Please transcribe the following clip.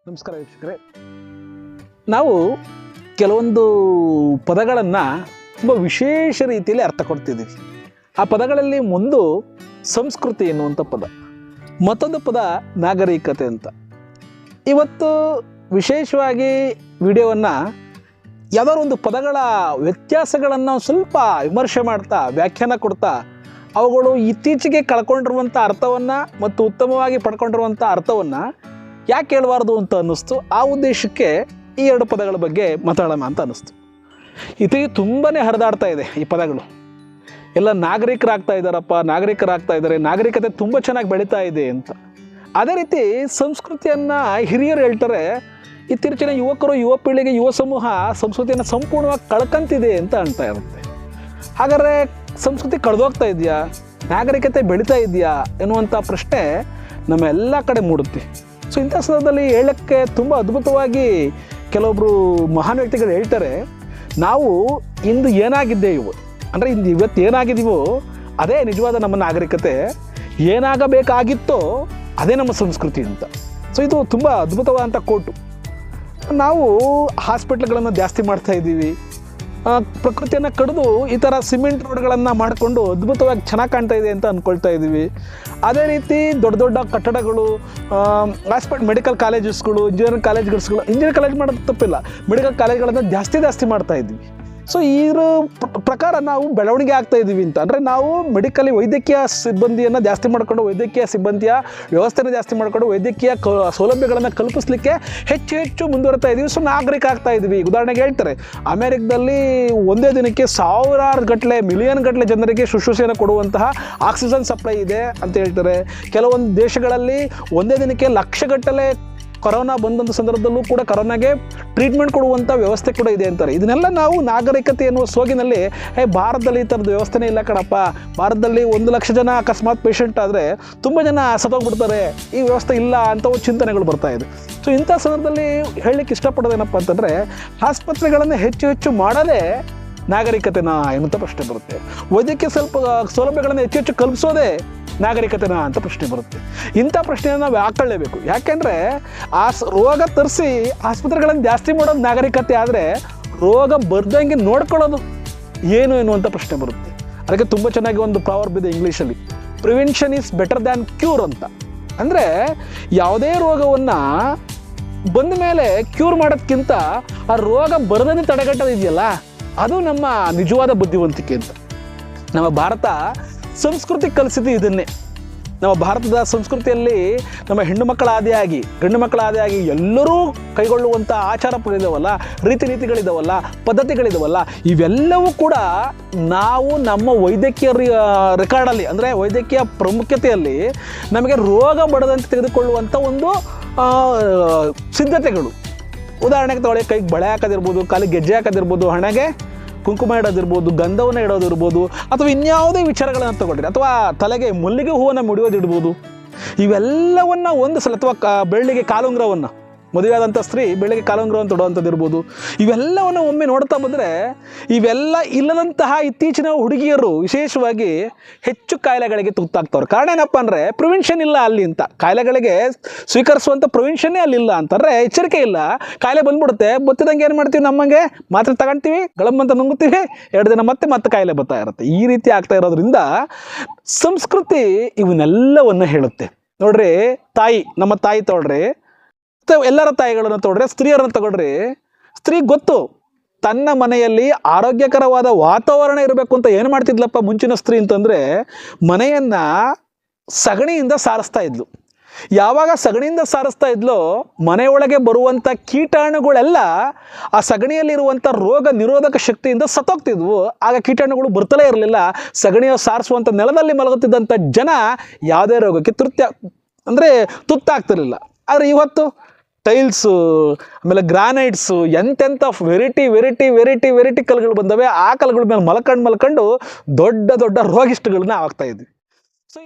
ನಮಸ್ಕಾರ ವೀಕ್ಷಕರೇ. ನಾವು ಕೆಲವೊಂದು ಪದಗಳನ್ನು ತುಂಬ ವಿಶೇಷ ರೀತಿಯಲ್ಲಿ ಅರ್ಥ ಕೊಡ್ತಿದ್ದೀವಿ. ಆ ಪದಗಳಲ್ಲಿ ಒಂದು ಸಂಸ್ಕೃತಿ ಎನ್ನುವಂಥ ಪದ, ಮತ್ತೊಂದು ಪದ ನಾಗರಿಕತೆ ಅಂತ. ಇವತ್ತು ವಿಶೇಷವಾಗಿ ವಿಡಿಯೋವನ್ನು ಯಾವುದಾದ್ರು ಒಂದು ಪದಗಳ ವ್ಯತ್ಯಾಸಗಳನ್ನು ಸ್ವಲ್ಪ ವಿಮರ್ಶೆ ಮಾಡ್ತಾ, ವ್ಯಾಖ್ಯಾನ ಕೊಡ್ತಾ, ಅವುಗಳು ಇತ್ತೀಚೆಗೆ ಕಳ್ಕೊಂಡಿರುವಂಥ ಅರ್ಥವನ್ನು ಮತ್ತು ಉತ್ತಮವಾಗಿ ಪಡ್ಕೊಂಡಿರುವಂಥ ಅರ್ಥವನ್ನು ಯಾಕೆ ಹೇಳಬಾರ್ದು ಅಂತ ಅನ್ನಿಸ್ತು. ಆ ಉದ್ದೇಶಕ್ಕೆ ಈ ಎರಡು ಪದಗಳ ಬಗ್ಗೆ ಮಾತಾಡೋಣ ಅಂತ ಅನ್ನಿಸ್ತು. ಇತ್ತೀಚೆಗೆ ತುಂಬಾ ಹರಿದಾಡ್ತಾ ಇದೆ ಈ ಪದಗಳು. ಎಲ್ಲ ನಾಗರಿಕರಾಗ್ತಾ ಇದ್ದಾರೆ, ನಾಗರಿಕತೆ ತುಂಬ ಚೆನ್ನಾಗಿ ಬೆಳೀತಾ ಇದೆ ಅಂತ. ಅದೇ ರೀತಿ ಸಂಸ್ಕೃತಿಯನ್ನು ಹಿರಿಯರು ಹೇಳ್ತಾರೆ, ಇತ್ತೀಚಿನ ಯುವಕರು, ಯುವ ಪೀಳಿಗೆ, ಯುವ ಸಮೂಹ ಸಂಸ್ಕೃತಿಯನ್ನು ಸಂಪೂರ್ಣವಾಗಿ ಕಳ್ಕೊಂತಿದೆ ಅಂತ ಅನ್ತಾ ಇರುತ್ತೆ. ಹಾಗಾದರೆ ಸಂಸ್ಕೃತಿ ಕಳೆದೋಗ್ತಾ ಇದೆಯಾ, ನಾಗರಿಕತೆ ಬೆಳೀತಾ ಇದೆಯಾ ಎನ್ನುವಂಥ ಪ್ರಶ್ನೆ ನಮ್ಮ ಎಲ್ಲ ಕಡೆ ಮೂಡುತ್ತೆ. ಸೊ ಇಂಥ ಸಂದರ್ಭದಲ್ಲಿ ಹೇಳೋಕ್ಕೆ ತುಂಬ ಅದ್ಭುತವಾಗಿ ಕೆಲವೊಬ್ಬರು ಮಹಾನ್ ವ್ಯಕ್ತಿಗಳು ಹೇಳ್ತಾರೆ, ನಾವು ಇಂದು ಏನಾಗಿದ್ದೇವೆ ಅಂದರೆ ಇವತ್ತು ಏನಾಗಿದ್ದೀವೋ ಅದೇ ನಿಜವಾದ ನಮ್ಮ ನಾಗರಿಕತೆ, ಏನಾಗಬೇಕಾಗಿತ್ತೋ ಅದೇ ನಮ್ಮ ಸಂಸ್ಕೃತಿ ಅಂತ. ಸೊ ಇದು ತುಂಬ ಅದ್ಭುತವಾದಂಥ ಕೋಟು. ನಾವು ಹಾಸ್ಪಿಟ್ಲ್ಗಳನ್ನು ಜಾಸ್ತಿ ಮಾಡ್ತಾಯಿದ್ದೀವಿ, ಪ್ರಕೃತಿಯನ್ನು ಕಡಿದು ಈ ಥರ ಸಿಮೆಂಟ್ ರೋಡ್ಗಳನ್ನು ಮಾಡಿಕೊಂಡು ಅದ್ಭುತವಾಗಿ ಚೆನ್ನಾಗಿ ಕಾಣ್ತಾ ಇದೆ ಅಂತ ಅಂದ್ಕೊಳ್ತಾ ಇದ್ದೀವಿ. ಅದೇ ರೀತಿ ದೊಡ್ಡ ದೊಡ್ಡ ಕಟ್ಟಡಗಳು, ಮೆಡಿಕಲ್ ಕಾಲೇಜಸ್ಗಳು, ಇಂಜಿನಿಯರಿಂಗ್ ಕಾಲೇಜ್ ಮಾಡೋದು ತಪ್ಪಿಲ್ಲ, ಮೆಡಿಕಲ್ ಕಾಲೇಜ್ಗಳನ್ನು ಜಾಸ್ತಿ ಮಾಡ್ತಾ ಇದ್ದೀವಿ. ಸೊ ಇದರ ಪ್ರಕಾರ ನಾವು ಬೆಳವಣಿಗೆ ಆಗ್ತಾ ಇದ್ದೀವಿ ಅಂತ. ಅಂದರೆ ನಾವು ಮೆಡಿಕಲಿ ವೈದ್ಯಕೀಯ ಸಿಬ್ಬಂದಿಯನ್ನು ಜಾಸ್ತಿ ಮಾಡಿಕೊಂಡು, ವೈದ್ಯಕೀಯ ಸಿಬ್ಬಂದಿಯ ವ್ಯವಸ್ಥೆನ ಜಾಸ್ತಿ ಮಾಡಿಕೊಂಡು, ವೈದ್ಯಕೀಯ ಸೌಲಭ್ಯಗಳನ್ನು ಕಲ್ಪಿಸಲಿಕ್ಕೆ ಹೆಚ್ಚು ಮುಂದುವರಿತಾ ಇದ್ದೀವಿ. ಸೊ ನಾಗರಿಕ ಆಗ್ತಾ ಇದ್ದೀವಿ. ಉದಾಹರಣೆಗೆ ಹೇಳ್ತಾರೆ, ಅಮೇರಿಕದಲ್ಲಿ ಒಂದೇ ದಿನಕ್ಕೆ ಮಿಲಿಯನ್ ಗಟ್ಟಲೆ ಜನರಿಗೆ ಶುಶ್ರೂಷೆಯನ್ನು ಕೊಡುವಂತಹ ಆಕ್ಸಿಜನ್ ಸಪ್ಲೈ ಇದೆ ಅಂತ ಹೇಳ್ತಾರೆ. ಕೆಲವೊಂದು ದೇಶಗಳಲ್ಲಿ ಒಂದೇ ದಿನಕ್ಕೆ ಲಕ್ಷಗಟ್ಟಲೆ ಕೊರೋನಾ ಬಂದಂಥ ಸಂದರ್ಭದಲ್ಲೂ ಕೂಡ ಕೊರೋನಾಗೆ ಟ್ರೀಟ್ಮೆಂಟ್ ಕೊಡುವಂಥ ವ್ಯವಸ್ಥೆ ಕೂಡ ಇದೆ ಅಂತಾರೆ. ಇದನ್ನೆಲ್ಲ ನಾವು ನಾಗರಿಕತೆ ಎನ್ನುವ ಸೋಗಿನಲ್ಲಿ, ಭಾರತದಲ್ಲಿ ಈ ಥರದ್ದು ವ್ಯವಸ್ಥೆನೇ ಇಲ್ಲ ಕಣಪ್ಪ, ಭಾರತದಲ್ಲಿ 1,00,000 ಜನ ಅಕಸ್ಮಾತ್ ಪೇಷಂಟ್ ಆದರೆ ತುಂಬ ಜನ ಸತ್ತೋಗ್ಬಿಡ್ತಾರೆ, ಈ ವ್ಯವಸ್ಥೆ ಇಲ್ಲ ಅಂತ ಚಿಂತನೆಗಳು ಬರ್ತಾ ಇದೆ. ಸೊ ಇಂಥ ಸಂದರ್ಭದಲ್ಲಿ ಹೇಳಲಿಕ್ಕೆ ಇಷ್ಟಪಡೋದೇನಪ್ಪ ಅಂತಂದರೆ, ಆಸ್ಪತ್ರೆಗಳನ್ನು ಹೆಚ್ಚು ಮಾಡೋದೇ ನಾಗರಿಕತೆನಾ ಎನ್ನುವಂಥ ಪ್ರಶ್ನೆ ಬರುತ್ತೆ. ವೈದ್ಯಕೀಯ ಸೌಲಭ್ಯಗಳನ್ನು ಹೆಚ್ಚು ಕಲ್ಪಿಸೋದೇ ನಾಗರಿಕತೆನಾ ಅಂತ ಪ್ರಶ್ನೆ ಬರುತ್ತೆ. ಇಂಥ ಪ್ರಶ್ನೆಯನ್ನು ನಾವು ಹಾಕೊಳ್ಳೇಬೇಕು. ಯಾಕೆಂದರೆ ರೋಗ ತರಿಸಿ ಆಸ್ಪತ್ರೆಗಳನ್ನು ಜಾಸ್ತಿ ಮಾಡೋದು ನಾಗರಿಕತೆ ಆದರೆ, ರೋಗ ಬರ್ದಂಗೆ ನೋಡ್ಕೊಳ್ಳೋದು ಏನು ಎನ್ನುವಂಥ ಪ್ರಶ್ನೆ ಬರುತ್ತೆ. ಅದಕ್ಕೆ ತುಂಬ ಚೆನ್ನಾಗಿ ಒಂದು ಪ್ರಾವರ್ಬ್ ಇದೆ ಇಂಗ್ಲೀಷಲ್ಲಿ, prevention is better than cure ಅಂತ. ಅಂದರೆ ಯಾವುದೇ ರೋಗವನ್ನು ಬಂದ ಮೇಲೆ ಕ್ಯೂರ್ ಮಾಡೋದಕ್ಕಿಂತ ಆ ರೋಗ ಬರದೇ ತಡೆಗಟ್ಟೋದಿದೆಯಲ್ಲ, ಅದು ನಮ್ಮ ನಿಜವಾದ ಬುದ್ಧಿವಂತಿಕೆ ಅಂತ. ನಮ್ಮ ಭಾರತ ಸಂಸ್ಕೃತಿ ಕಲಿಸಿದ್ದು ಇದನ್ನೇ. ನಮ್ಮ ಭಾರತದ ಸಂಸ್ಕೃತಿಯಲ್ಲಿ ನಮ್ಮ ಹೆಣ್ಣು ಮಕ್ಕಳ ಆದಿಯಾಗಿ, ಗಂಡು ಮಕ್ಕಳ ಆದಿಯಾಗಿ ಎಲ್ಲರೂ ಕೈಗೊಳ್ಳುವಂಥ ಆಚಾರಗಳಿದಾವಲ್ಲ, ರೀತಿ ನೀತಿಗಳಿದಾವಲ್ಲ, ಪದ್ಧತಿಗಳಿದಾವಲ್ಲ, ಇವೆಲ್ಲವೂ ಕೂಡ ನಾವು ನಮ್ಮ ವೈದ್ಯಕೀಯ ರೆಕಾರ್ಡಲ್ಲಿ, ಅಂದರೆ ವೈದ್ಯಕೀಯ ಪ್ರಾಮುಖ್ಯತೆಯಲ್ಲಿ ನಮಗೆ ರೋಗ ಬಡದಂತೆ ತೆಗೆದುಕೊಳ್ಳುವಂಥ ಒಂದು ಸಿದ್ಧತೆಗಳು. ಉದಾಹರಣೆಗೆ ತಗೊಳ್ಳಿ, ಕೈಗೆ ಬಳೆ ಹಾಕೋದಿರ್ಬೋದು, ಕಾಲಿಗೆ ಗೆಜ್ಜೆ ಹಾಕೋದಿರ್ಬೋದು, ಹಣೆಗೆ ಕುಂಕುಮ ಇಡೋದಿರ್ಬೋದು, ಗಂಧವನ್ನು ಇಡೋದಿರ್ಬೋದು, ಅಥವಾ ಇನ್ಯಾವುದೇ ವಿಚಾರಗಳನ್ನು ತಗೊಳ್ರಿ, ಅಥವಾ ತಲೆಗೆ ಮಲ್ಲಿಗೆ ಹೂವನ್ನು ಮುಡಿಯೋದಿಡ್ಬೋದು. ಇವೆಲ್ಲವನ್ನು ಒಂದು ಸಲ, ಅಥವಾ ಬೆಳ್ಳಿಗೆ ಕಾಲುಂಗ್ರವನ್ನು, ಮದುವೆಯಾದಂಥ ಸ್ತ್ರೀ ಬೆಳ್ಳಿಗೆ ಕಾಲುಂಗ್ರವನ್ನು ತೊಡುವಂಥದ್ದು ಇರ್ಬೋದು. ಇವೆಲ್ಲವನ್ನು ಒಮ್ಮೆ ನೋಡ್ತಾ ಬಂದರೆ, ಇವೆಲ್ಲ ಇಲ್ಲದಂತಹ ಇತ್ತೀಚಿನ ಹುಡುಗಿಯರು ವಿಶೇಷವಾಗಿ ಹೆಚ್ಚು ಕಾಯಿಲೆಗಳಿಗೆ ತುತ್ತಾಗ್ತವ್ರು. ಕಾರಣ ಏನಪ್ಪ ಅಂದರೆ, ಪ್ರಿವೆನ್ಷನ್ ಇಲ್ಲ ಅಲ್ಲಿ ಅಂತ. ಕಾಯಿಲೆಗಳಿಗೆ ಸ್ವೀಕರಿಸುವಂಥ ಪ್ರಿವೆನ್ಷನ್ನೇ ಅಲ್ಲಿಲ್ಲ ಅಂತಂದರೆ, ಎಚ್ಚರಿಕೆ ಇಲ್ಲ, ಕಾಯಿಲೆ ಬಂದ್ಬಿಡುತ್ತೆ. ಬತ್ತಿದಂಗೆ ಏನು ಮಾಡ್ತೀವಿ, ನಮ್ಮಂಗೆ ಮಾತ್ರೆ ತಗೊಳ್ತೀವಿ, ಗಳಮ್ಮಂತ ನುಂಗುತ್ತೀವಿ, 2 ದಿನ ಮತ್ತೆ ಕಾಯಿಲೆ ಬರ್ತಾ ಇರುತ್ತೆ. ಈ ರೀತಿ ಆಗ್ತಾ ಇರೋದ್ರಿಂದ ಸಂಸ್ಕೃತಿ ಇವನ್ನೆಲ್ಲವನ್ನು ಹೇಳುತ್ತೆ. ನೋಡ್ರಿ, ನಮ್ಮ ತಾಯಿ ತಗೊಳ್ರಿ, ಎಲ್ಲರ ತಾಯಿಗಳನ್ನು ತಗೊಳ್ರಿ, ಸ್ತ್ರೀಯರನ್ನು ತಗೊಳ್ರಿ. ಸ್ತ್ರೀ ಗೊತ್ತು ತನ್ನ ಮನೆಯಲ್ಲಿ ಆರೋಗ್ಯಕರವಾದ ವಾತಾವರಣ ಇರಬೇಕು ಅಂತ. ಏನು ಮಾಡ್ತಿದ್ಲಪ್ಪ ಮುಂಚಿನ ಸ್ತ್ರೀ ಅಂತಂದರೆ, ಮನೆಯನ್ನು ಸಗಣಿಯಿಂದ ಸಾರಿಸ್ತಾ ಇದ್ಲು. ಯಾವಾಗ ಸಗಣಿಯಿಂದ ಸಾರಿಸ್ತಾ ಇದ್ಲೋ, ಮನೆಯೊಳಗೆ ಬರುವಂಥ ಕೀಟಾಣುಗಳೆಲ್ಲ ಆ ಸಗಣಿಯಲ್ಲಿರುವಂಥ ರೋಗ ನಿರೋಧಕ ಶಕ್ತಿಯಿಂದ ಸತ್ತೋಗ್ತಿದ್ವು. ಆಗ ಕೀಟಾಣುಗಳು ಬರ್ತಲೇ ಇರಲಿಲ್ಲ. ಸಗಣಿಯ ಸಾರಿಸುವಂಥ ನೆಲದಲ್ಲಿ ಮಲಗುತ್ತಿದ್ದಂಥ ಜನ ಯಾವುದೇ ರೋಗಕ್ಕೆ ತುತ್ತಾಗ್ತಿರಲಿಲ್ಲ. ಆದರೆ ಇವತ್ತು ಟೈಲ್ಸು, ಆಮೇಲೆ ಗ್ರಾನೈಟ್ಸು, ಎಂತೆಂಥ ವೆರೈಟಿ ಕಲ್ಲುಗಳು ಬಂದವೆ. ಆ ಕಲ್ಲುಗಳ ಮೇಲೆ ಮಲ್ಕೊಂಡು ದೊಡ್ಡ ರೋಗಿಷ್ಠಗಳನ್ನ ಆಗ್ತಾ ಇದ್ವಿ. ಸೊ